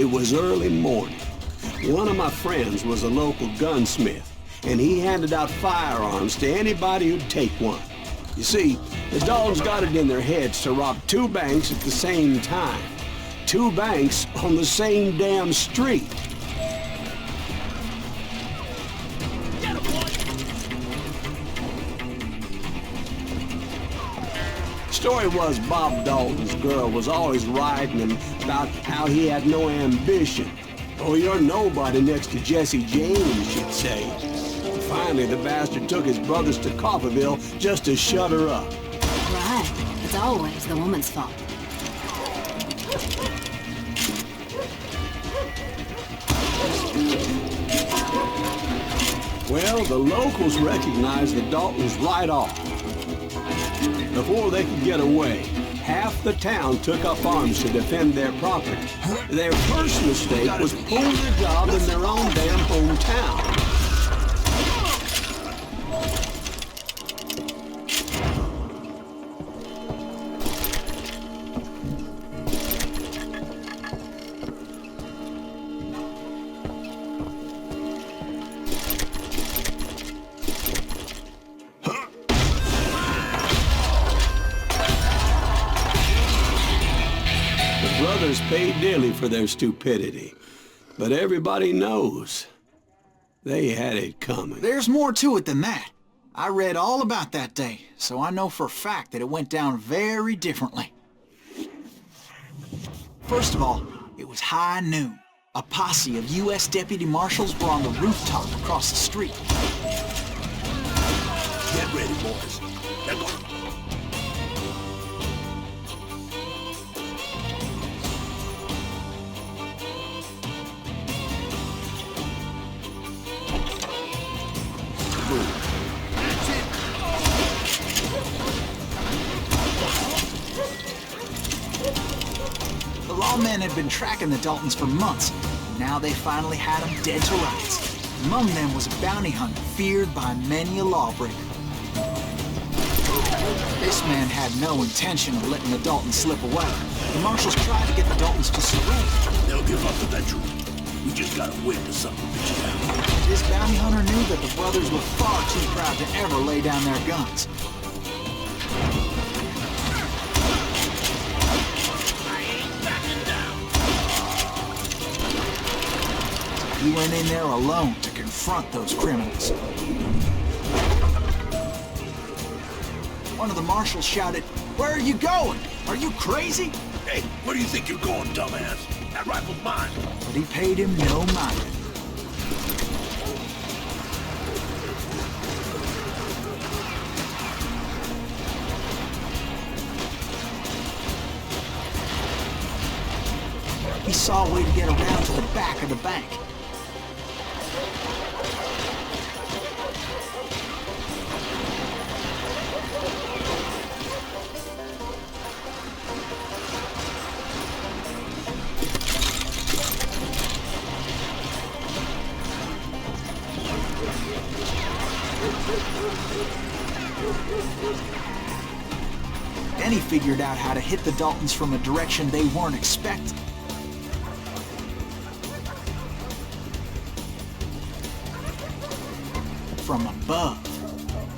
It was early morning. One of my friends was a local gunsmith, and he handed out firearms to anybody who'd take one. You see, the Daltons got it in their heads to rob 2 banks at the same time. 2 banks on the same damn street. Story was Bob Dalton's girl was always riding him about how he had no ambition. Oh, you're nobody next to Jesse James, she'd say. Finally, the bastard took his brothers to Coffeyville just to shut her up. Right. It's always the woman's fault. Well, the locals recognized the Daltons right off. Before they could get away, half the town took up arms to defend their property. Their first mistake was pulling their job in their own damn hometown. Brothers paid dearly for their stupidity, but everybody knows they had it coming. There's more to it than that. I read all about that day, so I know for a fact that it went down very differently. First of all, it was high noon. A posse of U.S. deputy marshals were on the rooftop across the street. Get ready, boys. They're going. The lawmen had been tracking the Daltons for months, and now they finally had them dead to rights. Among them was a bounty hunter feared by many a lawbreaker. This man had no intention of letting the Daltons slip away. The marshals tried to get the Daltons to surrender. They'll give up eventually. We just gotta wait till something bitches out. This bounty hunter knew that the brothers were far too proud to ever lay down their guns. He went in there alone to confront those criminals. One of the marshals shouted, "Where are you going? Are you crazy?" Hey, where do you think you're going, dumbass? That rifle's mine. But he paid him no mind. He saw a way to get around to the back of the bank. Then he figured out how to hit the Daltons from a direction they weren't expecting. From above.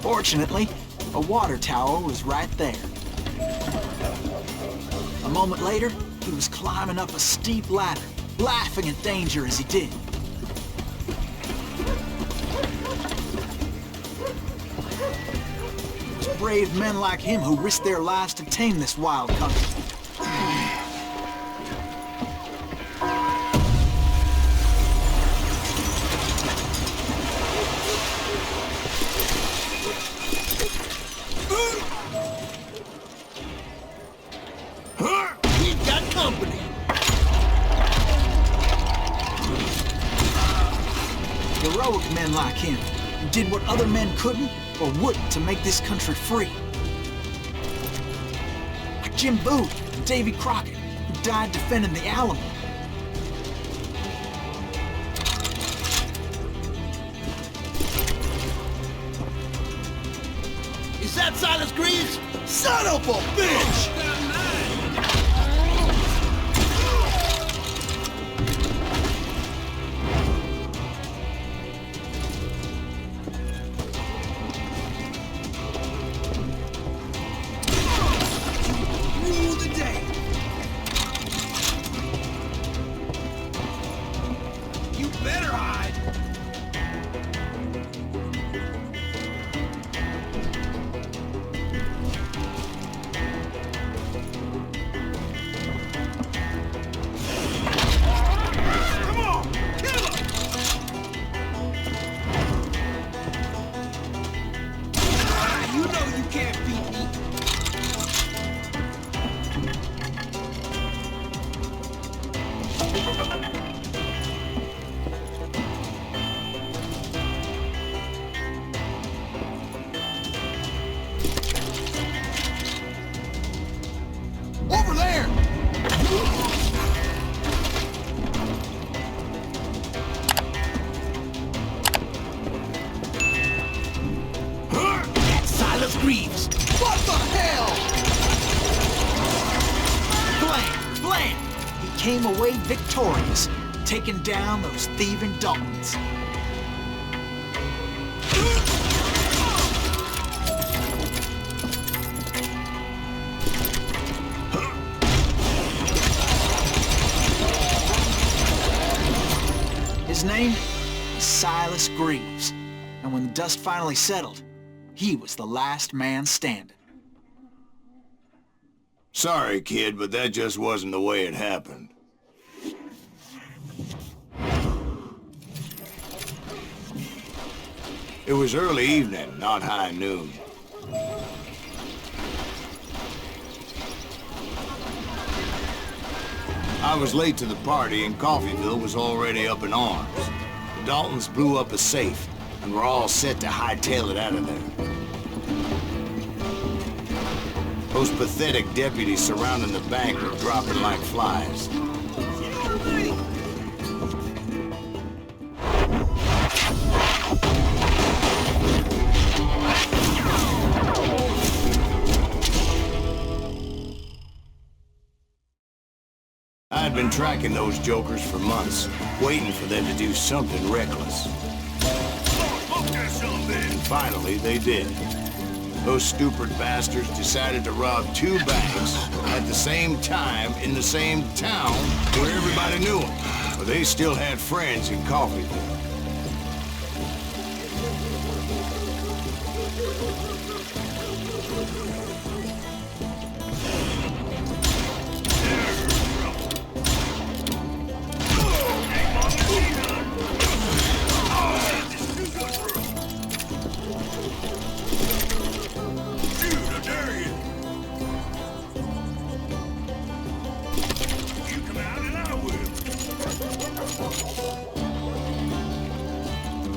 Fortunately, a water tower was right there. A moment later, he was climbing up a steep ladder, laughing at danger as he did. It was brave men like him who risked their lives to tame this wild country. We've got company. Heroic men like him, who did what other men couldn't or wouldn't to make this country free. Like Jim Booth and Davy Crockett, who died defending the Alamo. Is that Silas Greaves? Son of a bitch! Over there! That's Silas Greaves. What the hell? Blam! Blam! He came away victorious, taking down those thieving Daltons. His name is Silas Greaves, and when the dust finally settled, he was the last man standing. Sorry, kid, but that just wasn't the way it happened. It was early evening, not high noon. I was late to the party and Coffeyville was already up in arms. The Daltons blew up a safe and were all set to hightail it out of there. Those pathetic deputies surrounding the bank were dropping like flies. I had been tracking those jokers for months, waiting for them to do something reckless. And finally, they did. Those stupid bastards decided to rob 2 banks at the same time in the same town where everybody knew them. But they still had friends in Coffeyville.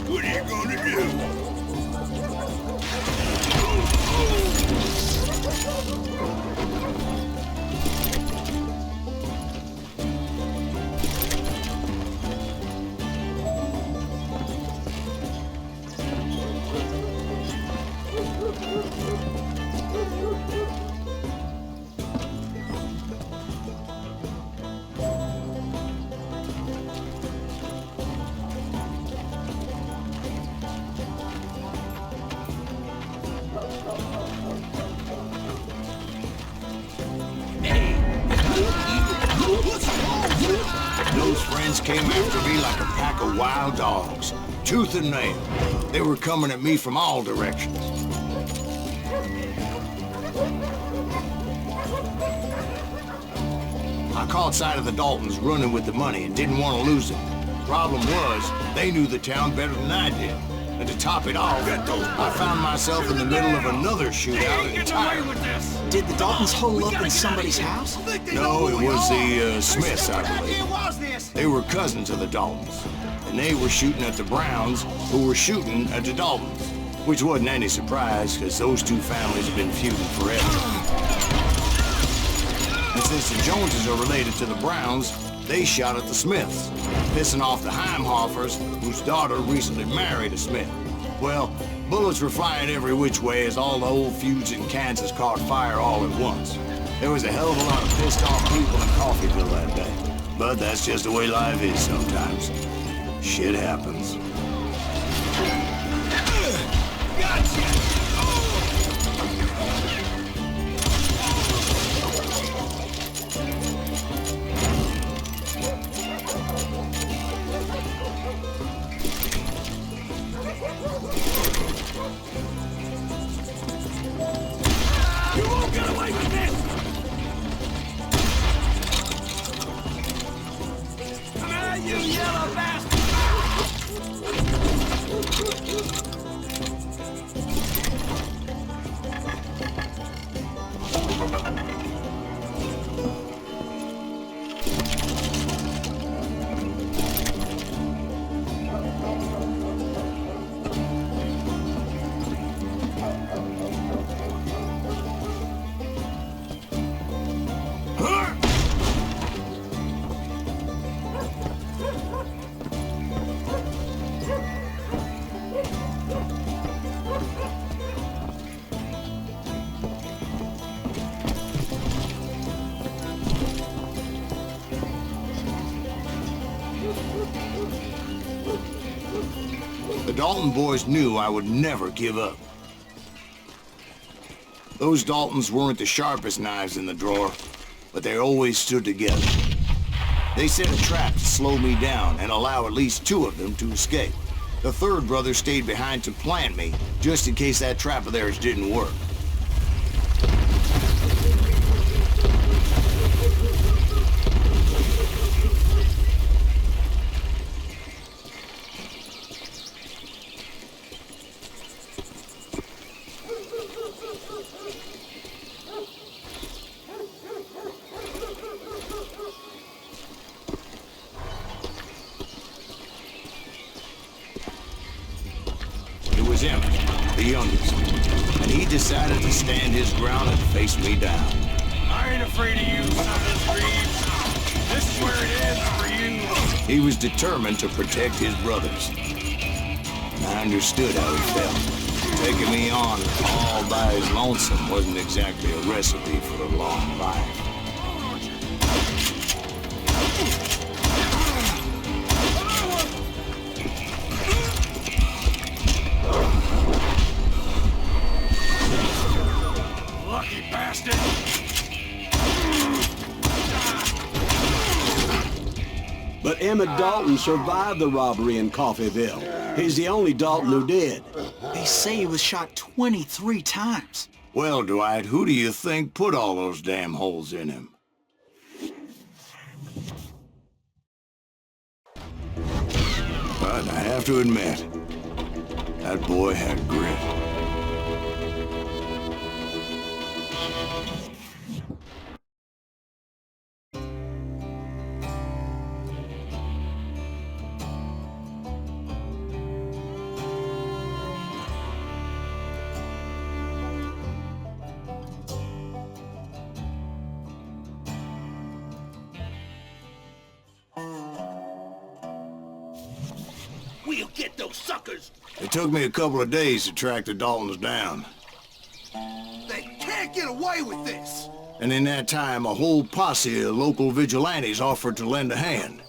What are you gonna do? Those friends came after me like a pack of wild dogs, tooth and nail. They were coming at me from all directions. I caught sight of the Daltons running with the money and didn't want to lose it. Problem was, they knew the town better than I did. And to top it off, I found myself in the middle of another shootout entirely. Did the Daltons hole up in somebody's house? No, it was the Smiths, I believe. They were cousins of the Daltons, and they were shooting at the Browns, who were shooting at the Daltons, which wasn't any surprise, because those 2 families have been feuding forever. And since the Joneses are related to the Browns, they shot at the Smiths, pissing off the Heimhoffers, whose daughter recently married a Smith. Well, bullets were flying every which way as all the old feuds in Kansas caught fire all at once. There was a hell of a lot of pissed off people in Coffeyville that day. But that's just the way life is sometimes. Shit happens. Gotcha! You won't get away with this! Come on, you yellow bastard! The Dalton boys knew I would never give up. Those Daltons weren't the sharpest knives in the drawer, but they always stood together. They set a trap to slow me down and allow at least 2 of them to escape. The third brother stayed behind to plant me, just in case that trap of theirs didn't work. Him, the youngest, and he decided to stand his ground and face me down. I ain't afraid of you, Silas Greaves. This is where it ends for you. He was determined to protect his brothers. And I understood how he felt. Taking me on all by his lonesome wasn't exactly a recipe for a long life. But Emmett Dalton survived the robbery in Coffeyville. He's the only Dalton who did. They say he was shot 23 times. Well, Dwight, who do you think put all those damn holes in him? But I have to admit, that boy had grit. We'll get those suckers! It took me a couple of days to track the Daltons down. They can't get away with this! And in that time, a whole posse of local vigilantes offered to lend a hand.